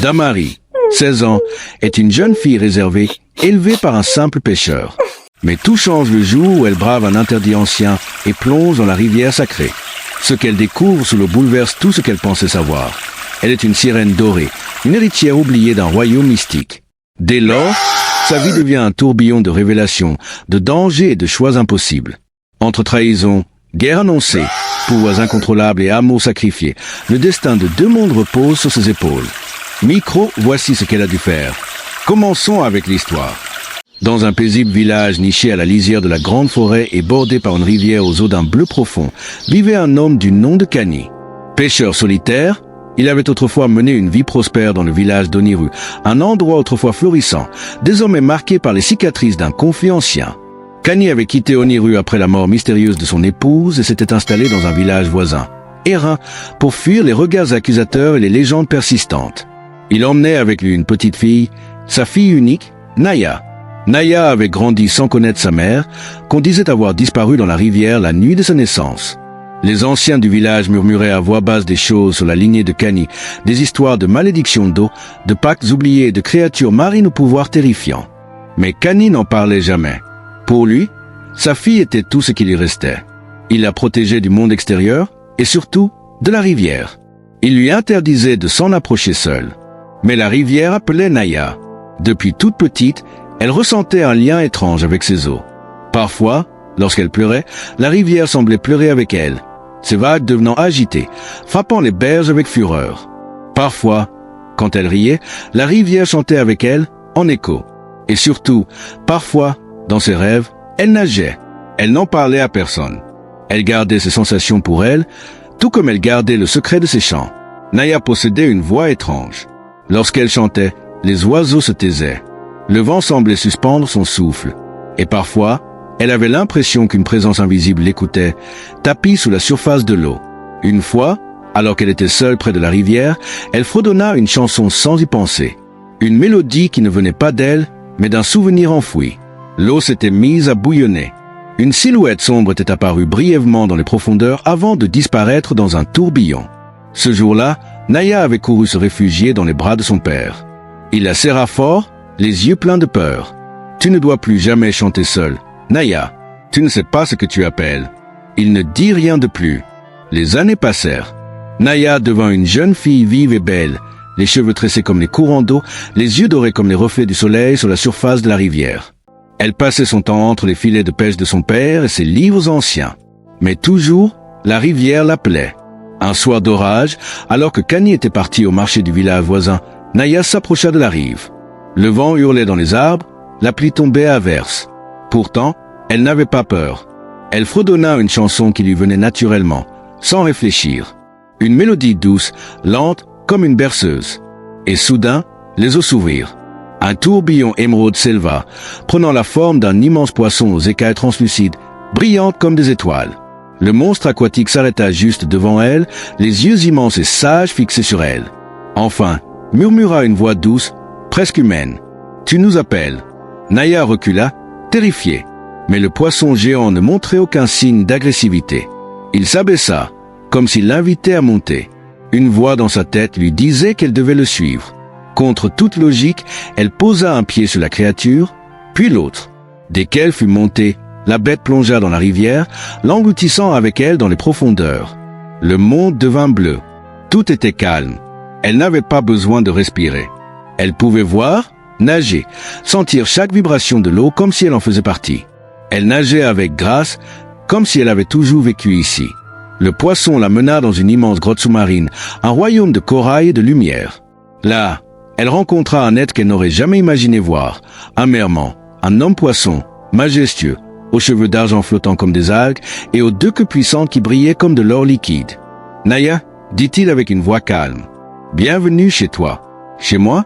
Damari, 16 ans, est une jeune fille réservée, élevée par un simple pêcheur. Mais tout change le jour où elle brave un interdit ancien et plonge dans la rivière sacrée. Ce qu'elle découvre sous l'eau bouleverse tout ce qu'elle pensait savoir. Elle est une sirène dorée, une héritière oubliée d'un royaume mystique. Dès lors, sa vie devient un tourbillon de révélations, de dangers et de choix impossibles. Entre trahison, guerre annoncée, pouvoirs incontrôlables et amour sacrifié, le destin de deux mondes repose sur ses épaules. Micro, voici ce qu'elle a dû faire. Commençons avec l'histoire. Dans un paisible village niché à la lisière de la grande forêt et bordé par une rivière aux eaux d'un bleu profond, vivait un homme du nom de Kani. Pêcheur solitaire, il avait autrefois mené une vie prospère dans le village d'Oniru, un endroit autrefois florissant, désormais marqué par les cicatrices d'un conflit ancien. Kani avait quitté Oniru après la mort mystérieuse de son épouse et s'était installé dans un village voisin, Erin, pour fuir les regards accusateurs et les légendes persistantes. Il emmenait avec lui une petite fille, sa fille unique, Naya. Naya avait grandi sans connaître sa mère, qu'on disait avoir disparu dans la rivière la nuit de sa naissance. Les anciens du village murmuraient à voix basse des choses sur la lignée de Kani, des histoires de malédictions d'eau, de pactes oubliés et de créatures marines au pouvoir terrifiant. Mais Kani n'en parlait jamais. Pour lui, sa fille était tout ce qui lui restait. Il la protégeait du monde extérieur et surtout de la rivière. Il lui interdisait de s'en approcher seule. Mais la rivière appelait Naya. Depuis toute petite, elle ressentait un lien étrange avec ses eaux. Parfois, lorsqu'elle pleurait, la rivière semblait pleurer avec elle, ses vagues devenant agitées, frappant les berges avec fureur. Parfois, quand elle riait, la rivière chantait avec elle, en écho. Et surtout, parfois, dans ses rêves, elle nageait. Elle n'en parlait à personne. Elle gardait ses sensations pour elle, tout comme elle gardait le secret de ses chants. Naya possédait une voix étrange. Lorsqu'elle chantait, les oiseaux se taisaient. Le vent semblait suspendre son souffle. Et parfois, elle avait l'impression qu'une présence invisible l'écoutait, tapie sous la surface de l'eau. Une fois, alors qu'elle était seule près de la rivière, elle fredonna une chanson sans y penser. Une mélodie qui ne venait pas d'elle, mais d'un souvenir enfoui. L'eau s'était mise à bouillonner. Une silhouette sombre était apparue brièvement dans les profondeurs avant de disparaître dans un tourbillon. Ce jour-là, Naya avait couru se réfugier dans les bras de son père. Il la serra fort, les yeux pleins de peur. « Tu ne dois plus jamais chanter seule. Naya, tu ne sais pas ce que tu appelles. » Il ne dit rien de plus. Les années passèrent. Naya devint une jeune fille vive et belle, les cheveux tressés comme les courants d'eau, les yeux dorés comme les reflets du soleil sur la surface de la rivière. Elle passait son temps entre les filets de pêche de son père et ses livres anciens. Mais toujours, la rivière l'appelait. Un soir d'orage, alors que Kani était parti au marché du village voisin, Naya s'approcha de la rive. Le vent hurlait dans les arbres, la pluie tombait à verse. Pourtant, elle n'avait pas peur. Elle fredonna une chanson qui lui venait naturellement, sans réfléchir. Une mélodie douce, lente, comme une berceuse. Et soudain, les eaux s'ouvrirent. Un tourbillon émeraude s'éleva, prenant la forme d'un immense poisson aux écailles translucides, brillantes comme des étoiles. Le monstre aquatique s'arrêta juste devant elle, les yeux immenses et sages fixés sur elle. Enfin, murmura une voix douce, presque humaine. « Tu nous appelles ?» Naya recula, terrifiée. Mais le poisson géant ne montrait aucun signe d'agressivité. Il s'abaissa, comme s'il l'invitait à monter. Une voix dans sa tête lui disait qu'elle devait le suivre. Contre toute logique, elle posa un pied sur la créature, puis l'autre. Dès qu'elle fut montée, la bête plongea dans la rivière, l'engloutissant avec elle dans les profondeurs. Le monde devint bleu. Tout était calme. Elle n'avait pas besoin de respirer. Elle pouvait voir, nager, sentir chaque vibration de l'eau comme si elle en faisait partie. Elle nageait avec grâce, comme si elle avait toujours vécu ici. Le poisson la mena dans une immense grotte sous-marine, un royaume de corail et de lumière. Là, elle rencontra un être qu'elle n'aurait jamais imaginé voir, amèrement, un homme-poisson, majestueux, aux cheveux d'argent flottant comme des algues et aux deux queues puissantes qui brillaient comme de l'or liquide. « Naya, dit-il avec une voix calme, bienvenue chez toi. »« Chez moi ?»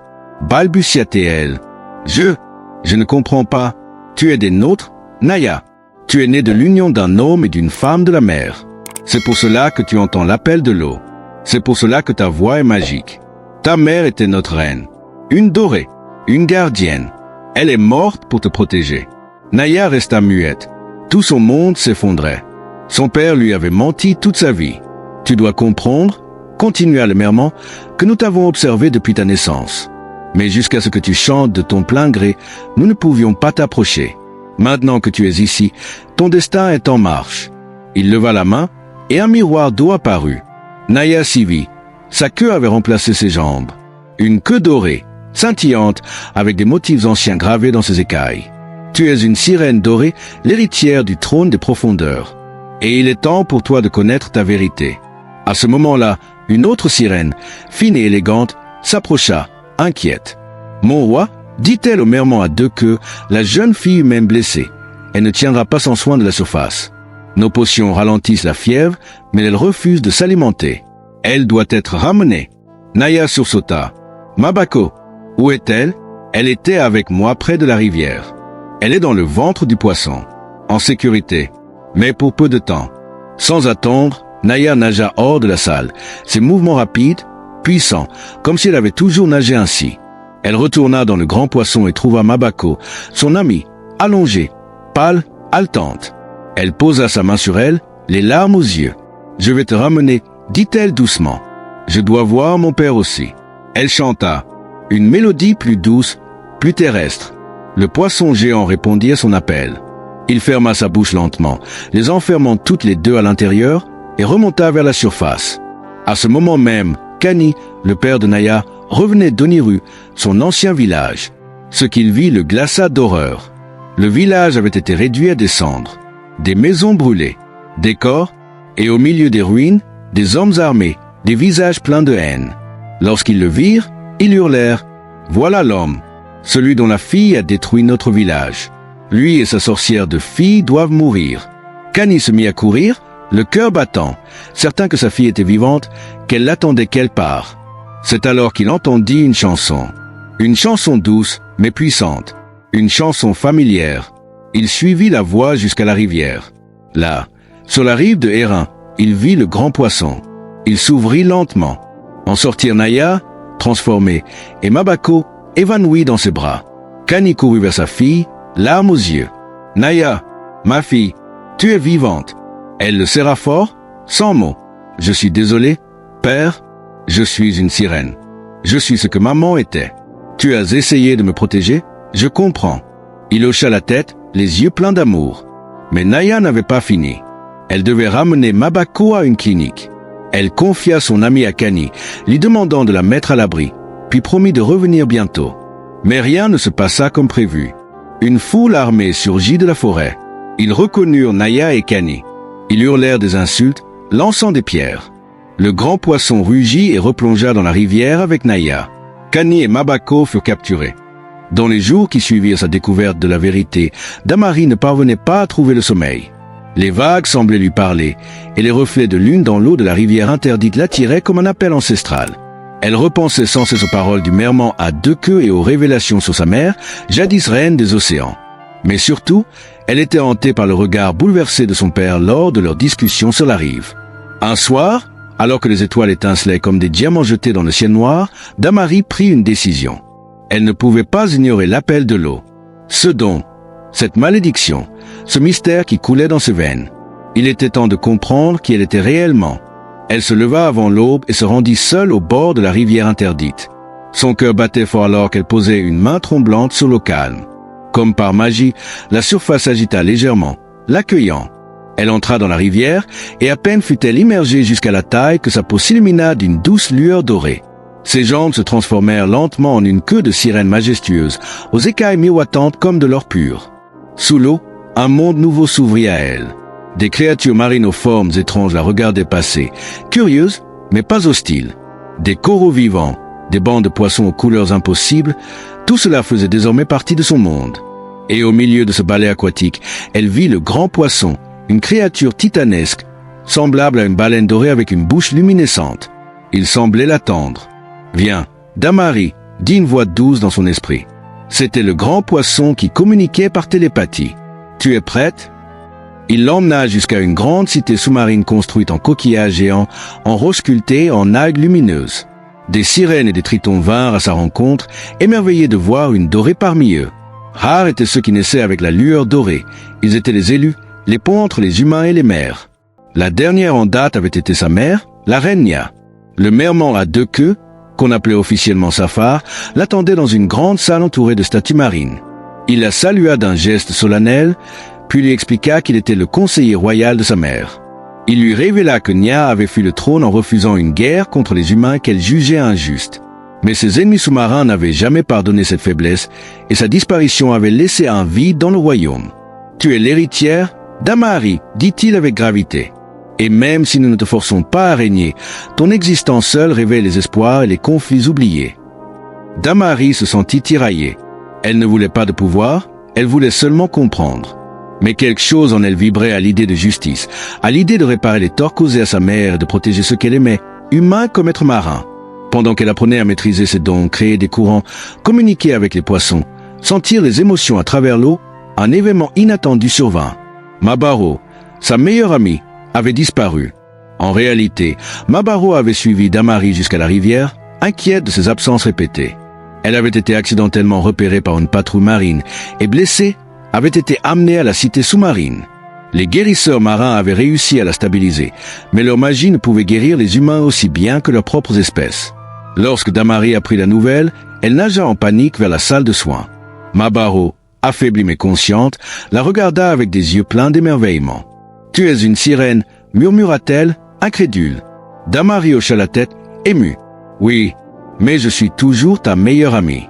balbutia-t-elle. « Je ne comprends pas. Tu es des nôtres, Naya. Tu es née de l'union d'un homme et d'une femme de la mer. C'est pour cela que tu entends l'appel de l'eau. C'est pour cela que ta voix est magique. Ta mère était notre reine, une dorée, une gardienne. Elle est morte pour te protéger. » Naya resta muette. Tout son monde s'effondrait. Son père lui avait menti toute sa vie. « Tu dois comprendre, continua le merman, que nous t'avons observé depuis ta naissance. Mais jusqu'à ce que tu chantes de ton plein gré, nous ne pouvions pas t'approcher. Maintenant que tu es ici, ton destin est en marche. » Il leva la main, et un miroir d'eau apparut. Naya s'y vit. Sa queue avait remplacé ses jambes. Une queue dorée, scintillante, avec des motifs anciens gravés dans ses écailles. Tu es une sirène dorée, l'héritière du trône des profondeurs. Et il est temps pour toi de connaître ta vérité. À ce moment-là, une autre sirène, fine et élégante, s'approcha, inquiète. « Mon roi, dit-elle au merman à deux queues, la jeune fille humaine blessée. Elle ne tiendra pas sans soin de la surface. Nos potions ralentissent la fièvre, mais elle refuse de s'alimenter. Elle doit être ramenée. » Naya sursauta. « Mabako, où est-elle ? » « Elle était avec moi près de la rivière. Elle est dans le ventre du poisson, en sécurité, mais pour peu de temps. » Sans attendre, Naya nagea hors de la salle, ses mouvements rapides, puissants, comme si elle avait toujours nagé ainsi. Elle retourna dans le grand poisson et trouva Mabako, son amie, allongée, pâle, haletante. Elle posa sa main sur elle, les larmes aux yeux. « Je vais te ramener, » dit-elle doucement. « Je dois voir mon père aussi. » Elle chanta, une mélodie plus douce, plus terrestre. Le poisson géant répondit à son appel. Il ferma sa bouche lentement, les enfermant toutes les deux à l'intérieur, et remonta vers la surface. À ce moment même, Kani, le père de Naya, revenait d'Oniru, son ancien village. Ce qu'il vit le glaça d'horreur. Le village avait été réduit à des cendres, des maisons brûlées, des corps, et au milieu des ruines, des hommes armés, des visages pleins de haine. Lorsqu'ils le virent, ils hurlèrent « Voilà l'homme, celui dont la fille a détruit notre village. Lui et sa sorcière de fille doivent mourir. » Kani se mit à courir, le cœur battant, certain que sa fille était vivante, qu'elle l'attendait quelque part. C'est alors qu'il entendit une chanson douce mais puissante, une chanson familière. Il suivit la voix jusqu'à la rivière. Là, sur la rive de Hérin, il vit le grand poisson. Il s'ouvrit lentement. En sortirent Naya, transformée, et Mabako, évanouie dans ses bras. Kani courut vers sa fille, larmes aux yeux. « Naya, ma fille, tu es vivante. » Elle le serra fort, sans mots. « Je suis désolé, père, je suis une sirène. Je suis ce que maman était. Tu as essayé de me protéger, je comprends. » Il hocha la tête, les yeux pleins d'amour. Mais Naya n'avait pas fini. Elle devait ramener Mabako à une clinique. Elle confia son amie à Kani, lui demandant de la mettre à l'abri, puis promit de revenir bientôt. Mais rien ne se passa comme prévu. Une foule armée surgit de la forêt. Ils reconnurent Naya et Kani. Ils hurlèrent des insultes, lançant des pierres. Le grand poisson rugit et replongea dans la rivière avec Naya. Kani et Mabako furent capturés. Dans les jours qui suivirent sa découverte de la vérité, Damari ne parvenait pas à trouver le sommeil. Les vagues semblaient lui parler, et les reflets de lune dans l'eau de la rivière interdite l'attiraient comme un appel ancestral. Elle repensait sans cesse aux paroles du merman à deux queues et aux révélations sur sa mère, jadis reine des océans. Mais surtout, elle était hantée par le regard bouleversé de son père lors de leur discussion sur la rive. Un soir, alors que les étoiles étincelaient comme des diamants jetés dans le ciel noir, Damari prit une décision. Elle ne pouvait pas ignorer l'appel de l'eau. Ce don, cette malédiction, ce mystère qui coulait dans ses veines. Il était temps de comprendre qui elle était réellement. Elle se leva avant l'aube et se rendit seule au bord de la rivière interdite. Son cœur battait fort alors qu'elle posait une main tremblante sur l'eau calme. Comme par magie, la surface s'agita légèrement, l'accueillant. Elle entra dans la rivière, et à peine fut-elle immergée jusqu'à la taille que sa peau s'illumina d'une douce lueur dorée. Ses jambes se transformèrent lentement en une queue de sirène majestueuse, aux écailles miroitantes comme de l'or pur. Sous l'eau, un monde nouveau s'ouvrit à elle. Des créatures marines aux formes étranges la regardaient passer, curieuses, mais pas hostiles. Des coraux vivants, des bancs de poissons aux couleurs impossibles, tout cela faisait désormais partie de son monde. Et au milieu de ce ballet aquatique, elle vit le grand poisson, une créature titanesque, semblable à une baleine dorée avec une bouche luminescente. Il semblait l'attendre. « Viens, Damari » dit une voix douce dans son esprit. C'était le grand poisson qui communiquait par télépathie. « Tu es prête ?» Il l'emmena jusqu'à une grande cité sous-marine construite en coquillages géants, en roches sculptées, en algues lumineuses. Des sirènes et des tritons vinrent à sa rencontre, émerveillés de voir une dorée parmi eux. Rares étaient ceux qui naissaient avec la lueur dorée. Ils étaient les élus, les ponts entre les humains et les mers. La dernière en date avait été sa mère, la reine Nia. Le merman à 2 queues, qu'on appelait officiellement Safar, l'attendait dans une grande salle entourée de statues marines. Il la salua d'un geste solennel, puis lui expliqua qu'il était le conseiller royal de sa mère. Il lui révéla que Nia avait fui le trône en refusant une guerre contre les humains qu'elle jugeait injuste. Mais ses ennemis sous-marins n'avaient jamais pardonné cette faiblesse, et sa disparition avait laissé un vide dans le royaume. « Tu es l'héritière d'Amari, dit-il avec gravité. Et même si nous ne te forçons pas à régner, ton existence seule révèle les espoirs et les conflits oubliés. » Damari se sentit tiraillée. Elle ne voulait pas de pouvoir, elle voulait seulement comprendre. Mais quelque chose en elle vibrait à l'idée de justice, à l'idée de réparer les torts causés à sa mère et de protéger ceux qu'elle aimait, humains comme êtres marins. Pendant qu'elle apprenait à maîtriser ses dons, créer des courants, communiquer avec les poissons, sentir les émotions à travers l'eau, un événement inattendu survint. Mabaro, sa meilleure amie, avait disparu. En réalité, Mabaro avait suivi Damari jusqu'à la rivière, inquiète de ses absences répétées. Elle avait été accidentellement repérée par une patrouille marine et blessée, avait été amenée à la cité sous-marine. Les guérisseurs marins avaient réussi à la stabiliser, mais leur magie ne pouvait guérir les humains aussi bien que leurs propres espèces. Lorsque Damari apprit la nouvelle, elle nagea en panique vers la salle de soins. Mabaro, affaiblie mais consciente, la regarda avec des yeux pleins d'émerveillement. « Tu es une sirène » murmura-t-elle, incrédule. Damari hocha la tête, émue. « Oui, mais je suis toujours ta meilleure amie. »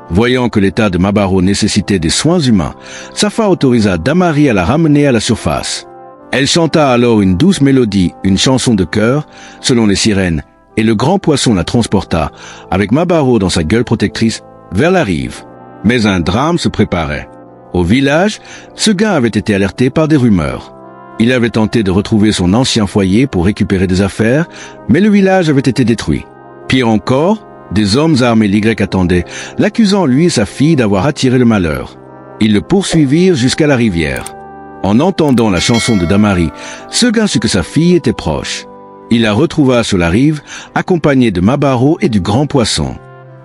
Voyant que l'état de Mabaro nécessitait des soins humains, Safar autorisa Damari à la ramener à la surface. Elle chanta alors une douce mélodie, une chanson de chœur, selon les sirènes, et le grand poisson la transporta, avec Mabaro dans sa gueule protectrice, vers la rive. Mais un drame se préparait. Au village, Seguin avait été alerté par des rumeurs. Il avait tenté de retrouver son ancien foyer pour récupérer des affaires, mais le village avait été détruit. Pire encore, des hommes armés l'Y attendaient, l'accusant lui et sa fille d'avoir attiré le malheur. Ils le poursuivirent jusqu'à la rivière. En entendant la chanson de Damari, Seguin sut que sa fille était proche. Il la retrouva sur la rive, accompagné de Mabaro et du grand poisson.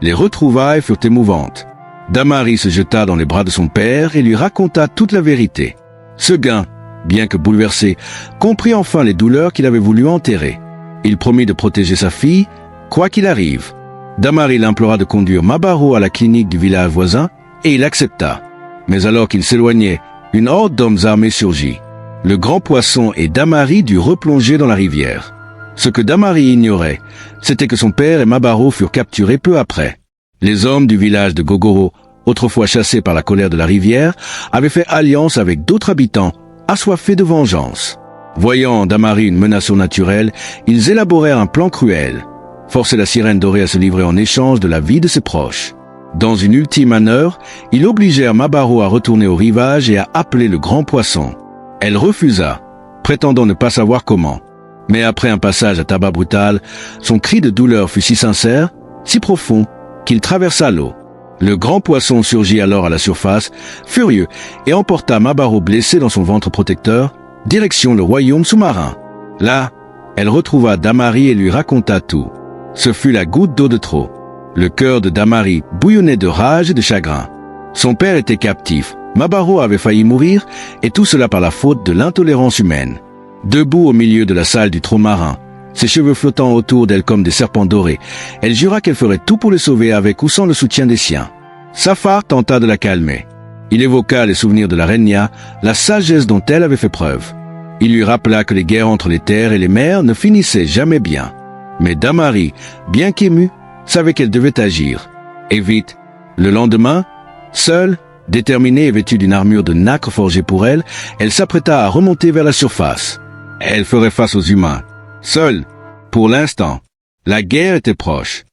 Les retrouvailles furent émouvantes. Damari se jeta dans les bras de son père et lui raconta toute la vérité. Seguin, bien que bouleversé, comprit enfin les douleurs qu'il avait voulu enterrer. Il promit de protéger sa fille, quoi qu'il arrive. Damari l'implora de conduire Mabaro à la clinique du village voisin, et il accepta. Mais alors qu'il s'éloignait, une horde d'hommes armés surgit. Le grand poisson et Damari durent replonger dans la rivière. Ce que Damari ignorait, c'était que son père et Mabaro furent capturés peu après. Les hommes du village de Gogoro, autrefois chassés par la colère de la rivière, avaient fait alliance avec d'autres habitants, assoiffés de vengeance. Voyant en Damari une menace surnaturelle, ils élaborèrent un plan cruel. Forcer la sirène dorée à se livrer en échange de la vie de ses proches. Dans une ultime manœuvre, ils obligèrent Mabaro à retourner au rivage et à appeler le grand poisson. Elle refusa, prétendant ne pas savoir comment. Mais après un passage à tabac brutal, son cri de douleur fut si sincère, si profond, qu'il traversa l'eau. Le grand poisson surgit alors à la surface, furieux, et emporta Mabaro blessé dans son ventre protecteur, direction le royaume sous-marin. Là, elle retrouva Damari et lui raconta tout. Ce fut la goutte d'eau de trop. Le cœur de Damari bouillonnait de rage et de chagrin. Son père était captif, Mabaro avait failli mourir, et tout cela par la faute de l'intolérance humaine. Debout au milieu de la salle du trône marin, ses cheveux flottant autour d'elle comme des serpents dorés, elle jura qu'elle ferait tout pour le sauver avec ou sans le soutien des siens. Safar tenta de la calmer. Il évoqua les souvenirs de la reine Nia, la sagesse dont elle avait fait preuve. Il lui rappela que les guerres entre les terres et les mers ne finissaient jamais bien. Mais Damari, bien qu'émue, savait qu'elle devait agir. Et vite. Le lendemain, seule, déterminée et vêtue d'une armure de nacre forgée pour elle, elle s'apprêta à remonter vers la surface. Elle ferait face aux humains. Seule, pour l'instant. La guerre était proche.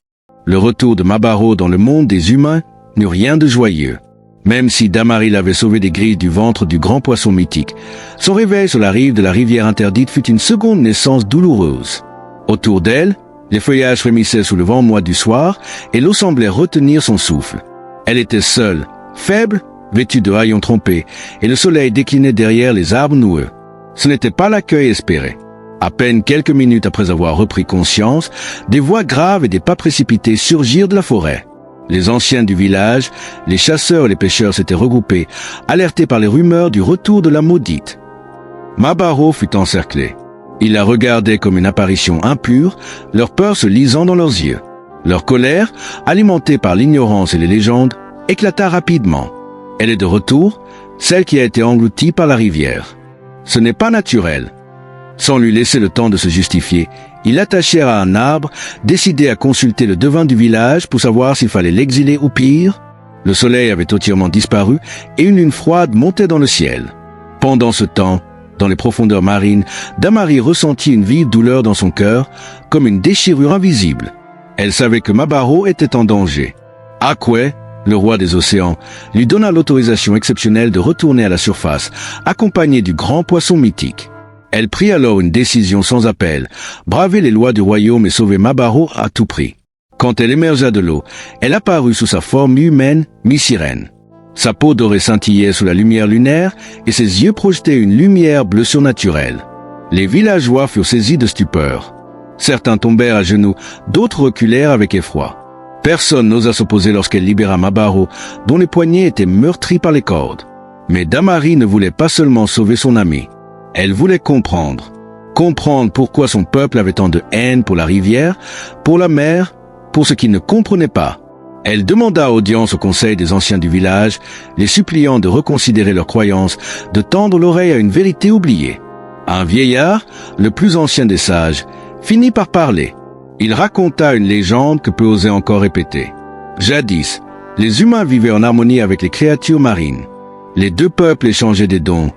Le retour de Mabaro dans le monde des humains n'eut rien de joyeux. Même si Damari l'avait sauvé des grises du ventre du grand poisson mythique, son réveil sur la rive de la rivière interdite fut une seconde naissance douloureuse. Autour d'elle, les feuillages frémissaient sous le vent moite du soir et l'eau semblait retenir son souffle. Elle était seule, faible, vêtue de haillons trompés, et le soleil déclinait derrière les arbres noueux. Ce n'était pas l'accueil espéré. À peine quelques minutes après avoir repris conscience, des voix graves et des pas précipités surgirent de la forêt. Les anciens du village, les chasseurs et les pêcheurs s'étaient regroupés, alertés par les rumeurs du retour de la maudite. Mabaro fut encerclé. Ils la regardaient comme une apparition impure, leur peur se lisant dans leurs yeux. Leur colère, alimentée par l'ignorance et les légendes, éclata rapidement. Elle est de retour, celle qui a été engloutie par la rivière. Ce n'est pas naturel. Sans lui laisser le temps de se justifier, ils l'attachèrent à un arbre, décidés à consulter le devin du village pour savoir s'il fallait l'exiler ou pire. Le soleil avait entièrement disparu et une lune froide montait dans le ciel. Pendant ce temps, dans les profondeurs marines, Damari ressentit une vive douleur dans son cœur, comme une déchirure invisible. Elle savait que Mabaro était en danger. Akwe, le roi des océans, lui donna l'autorisation exceptionnelle de retourner à la surface, accompagné du grand poisson mythique. Elle prit alors une décision sans appel, braver les lois du royaume et sauver Mabaro à tout prix. Quand elle émergea de l'eau, elle apparut sous sa forme humaine, mi-sirène. Sa peau dorée scintillait sous la lumière lunaire et ses yeux projetaient une lumière bleue surnaturelle. Les villageois furent saisis de stupeur. Certains tombèrent à genoux, d'autres reculèrent avec effroi. Personne n'osa s'opposer lorsqu'elle libéra Mabaro, dont les poignets étaient meurtris par les cordes. Mais Damari ne voulait pas seulement sauver son ami. Elle voulait comprendre. Comprendre pourquoi son peuple avait tant de haine pour la rivière, pour la mer, pour ce qu'il ne comprenait pas. Elle demanda audience au conseil des anciens du village, les suppliant de reconsidérer leurs croyances, de tendre l'oreille à une vérité oubliée. Un vieillard, le plus ancien des sages, finit par parler. Il raconta une légende que peu osaient encore répéter. Jadis, les humains vivaient en harmonie avec les créatures marines. Les deux peuples échangeaient des dons,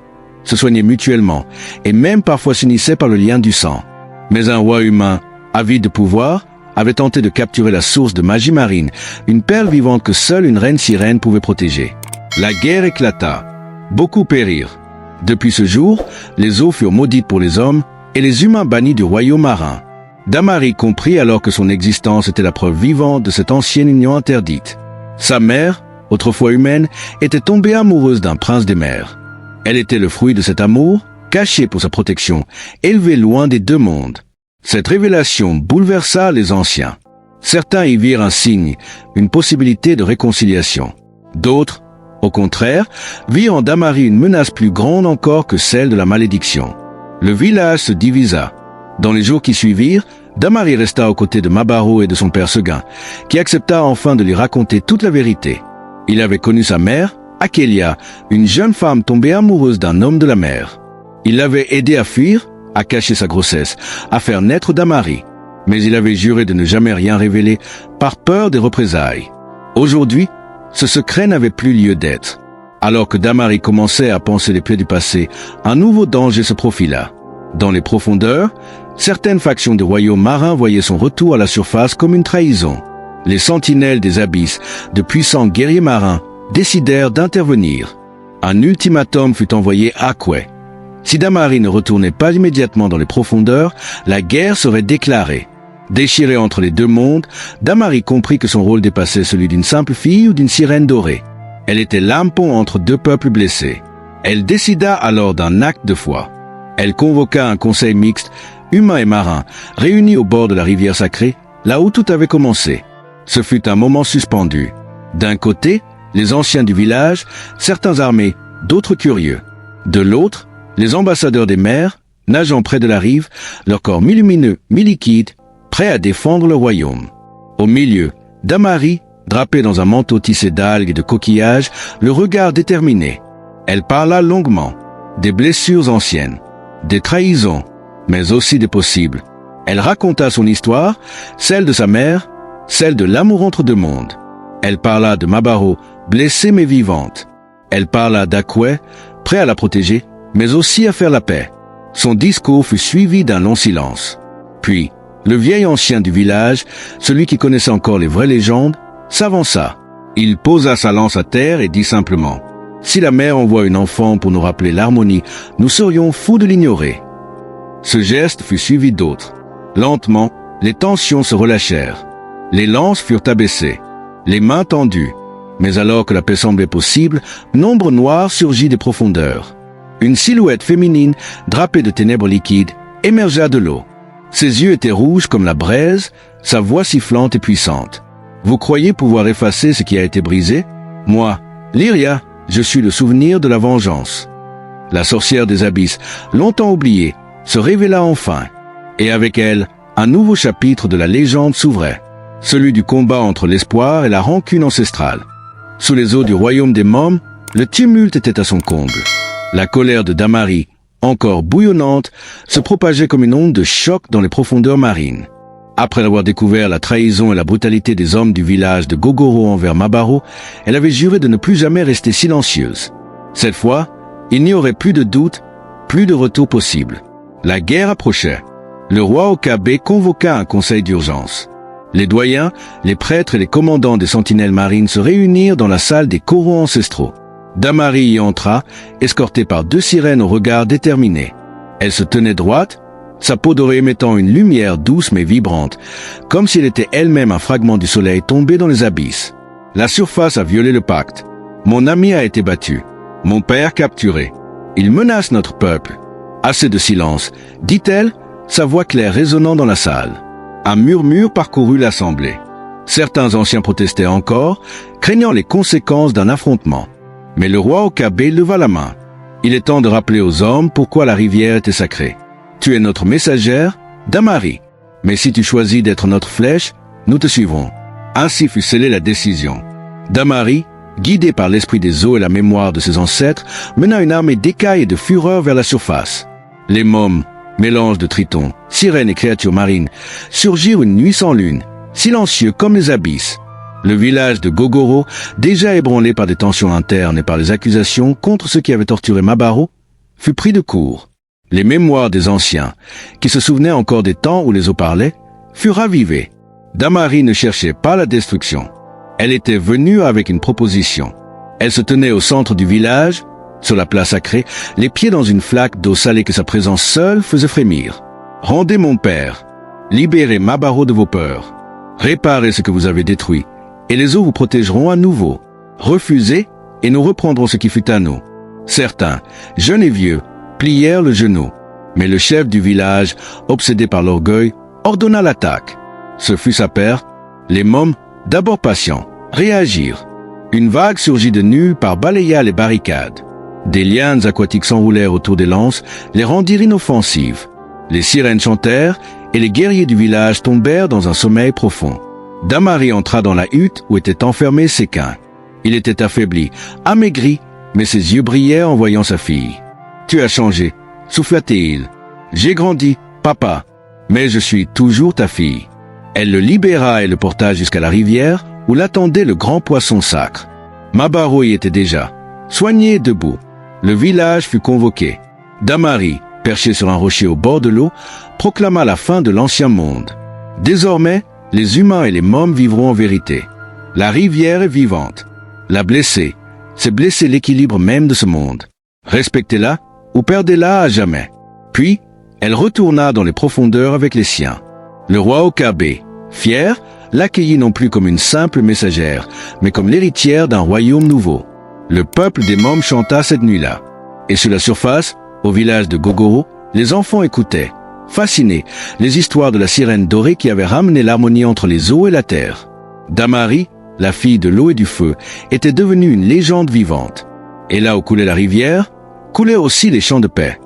se soignaient mutuellement, et même parfois s'unissaient par le lien du sang. Mais un roi humain, avide de pouvoir, avait tenté de capturer la source de magie marine, une perle vivante que seule une reine sirène pouvait protéger. La guerre éclata. Beaucoup périrent. Depuis ce jour, les eaux furent maudites pour les hommes et les humains bannis du royaume marin. Damari comprit alors que son existence était la preuve vivante de cette ancienne union interdite. Sa mère, autrefois humaine, était tombée amoureuse d'un prince des mers. Elle était le fruit de cet amour, caché pour sa protection, élevé loin des deux mondes. Cette révélation bouleversa les anciens. Certains y virent un signe, une possibilité de réconciliation. D'autres, au contraire, virent en Damari une menace plus grande encore que celle de la malédiction. Le village se divisa. Dans les jours qui suivirent, Damari resta aux côtés de Mabaro et de son père Seguin, qui accepta enfin de lui raconter toute la vérité. Il avait connu sa mère, Akelia, une jeune femme tombée amoureuse d'un homme de la mer. Il l'avait aidée à fuir, à cacher sa grossesse, à faire naître Damari. Mais il avait juré de ne jamais rien révéler par peur des représailles. Aujourd'hui, ce secret n'avait plus lieu d'être. Alors que Damari commençait à penser les plaies du passé, un nouveau danger se profila. Dans les profondeurs, certaines factions des royaumes marins voyaient son retour à la surface comme une trahison. Les sentinelles des abysses, de puissants guerriers marins, décidèrent d'intervenir. Un ultimatum fut envoyé à Akwe. Si Damari ne retournait pas immédiatement dans les profondeurs, la guerre serait déclarée. Déchirée entre les deux mondes, Damari comprit que son rôle dépassait celui d'une simple fille ou d'une sirène dorée. Elle était l'hameçon entre deux peuples blessés. Elle décida alors d'un acte de foi. Elle convoqua un conseil mixte, humain et marin, réuni au bord de la rivière sacrée, là où tout avait commencé. Ce fut un moment suspendu. D'un côté, les anciens du village, certains armés, d'autres curieux. De l'autre, les ambassadeurs des mers, nageant près de la rive, leur corps mi-lumineux, mi-liquide, prêts à défendre le royaume. Au milieu, Damari, drapée dans un manteau tissé d'algues et de coquillages, le regard déterminé. Elle parla longuement, des blessures anciennes, des trahisons, mais aussi des possibles. Elle raconta son histoire, celle de sa mère, celle de l'amour entre deux mondes. Elle parla de Mabaro, blessée mais vivante. Elle parla d'Akwe, prêt à la protéger, mais aussi à faire la paix. Son discours fut suivi d'un long silence. Puis, le vieil ancien du village, celui qui connaissait encore les vraies légendes, s'avança. Il posa sa lance à terre et dit simplement « Si la mère envoie une enfant pour nous rappeler l'harmonie, nous serions fous de l'ignorer. » Ce geste fut suivi d'autres. Lentement, les tensions se relâchèrent. Les lances furent abaissées, les mains tendues. Mais alors que la paix semblait possible, une ombre noire surgit des profondeurs. Une silhouette féminine, drapée de ténèbres liquides, émergea de l'eau. Ses yeux étaient rouges comme la braise, sa voix sifflante et puissante. « Vous croyez pouvoir effacer ce qui a été brisé? Moi, Lyria, je suis le souvenir de la vengeance. » La sorcière des abysses, longtemps oubliée, se révéla enfin. Et avec elle, un nouveau chapitre de la légende s'ouvrait. Celui du combat entre l'espoir et la rancune ancestrale. Sous les eaux du royaume des mômes, le tumulte était à son comble. La colère de Damari, encore bouillonnante, se propageait comme une onde de choc dans les profondeurs marines. Après avoir découvert la trahison et la brutalité des hommes du village de Gogoro envers Mabaro, elle avait juré de ne plus jamais rester silencieuse. Cette fois, il n'y aurait plus de doute, plus de retour possible. La guerre approchait. Le roi Okabe convoqua un conseil d'urgence. Les doyens, les prêtres et les commandants des sentinelles marines se réunirent dans la salle des coraux ancestraux. Damari y entra, escortée par 2 sirènes au regard déterminé. Elle se tenait droite, sa peau dorée émettant une lumière douce mais vibrante, comme si elle était elle-même un fragment du soleil tombé dans les abysses. La surface a violé le pacte. Mon ami a été battu. Mon père capturé. Il menace notre peuple. Assez de silence, dit-elle, sa voix claire résonnant dans la salle. Un murmure parcourut l'assemblée. Certains anciens protestaient encore, craignant les conséquences d'un affrontement. Mais le roi Okabe leva la main. Il est temps de rappeler aux hommes pourquoi la rivière était sacrée. Tu es notre messagère, Damari. Mais si tu choisis d'être notre flèche, nous te suivrons. Ainsi fut scellée la décision. Damari, guidé par l'esprit des eaux et la mémoire de ses ancêtres, mena une armée d'écailles et de fureur vers la surface. Les mômes, mélange de tritons, sirènes et créatures marines, surgirent une nuit sans lune, silencieux comme les abysses. Le village de Gogoro, déjà ébranlé par des tensions internes et par les accusations contre ceux qui avaient torturé Mabaro, fut pris de court. Les mémoires des anciens, qui se souvenaient encore des temps où les eaux parlaient, furent ravivées. Damari ne cherchait pas la destruction. Elle était venue avec une proposition. Elle se tenait au centre du village, sur la place sacrée, les pieds dans une flaque d'eau salée que sa présence seule faisait frémir. « Rendez mon père, libérez Mabaro de vos peurs, réparez ce que vous avez détruit, et les eaux vous protégeront à nouveau. Refusez, et nous reprendrons ce qui fut à nous. » Certains, jeunes et vieux, plièrent le genou, mais le chef du village, obsédé par l'orgueil, ordonna l'attaque. Ce fut sa perte. Les mômes, d'abord patients, réagirent. Une vague surgit de nulle part, balaya les barricades. Des lianes aquatiques s'enroulèrent autour des lances, les rendirent inoffensives. Les sirènes chantèrent, et les guerriers du village tombèrent dans un sommeil profond. Damari entra dans la hutte où étaient enfermés Séquin. Il était affaibli, amaigri, mais ses yeux brillaient en voyant sa fille. « Tu as changé, souffla-t-il. J'ai grandi, papa, mais je suis toujours ta fille. » Elle le libéra et le porta jusqu'à la rivière où l'attendait le grand poisson sacre. Mabaro y était déjà, soigné et debout. Le village fut convoqué. Damari, perché sur un rocher au bord de l'eau, proclama la fin de l'ancien monde. Désormais, les humains et les mômes vivront en vérité. La rivière est vivante. La blesser, c'est blesser l'équilibre même de ce monde. Respectez-la ou perdez-la à jamais. Puis, elle retourna dans les profondeurs avec les siens. Le roi Okabe, fier, l'accueillit non plus comme une simple messagère, mais comme l'héritière d'un royaume nouveau. Le peuple des mômes chanta cette nuit-là. Et sur la surface, au village de Gogoro, les enfants écoutaient, fascinés, les histoires de la sirène dorée qui avait ramené l'harmonie entre les eaux et la terre. Damari, la fille de l'eau et du feu, était devenue une légende vivante. Et là où coulait la rivière, coulaient aussi les champs de paix.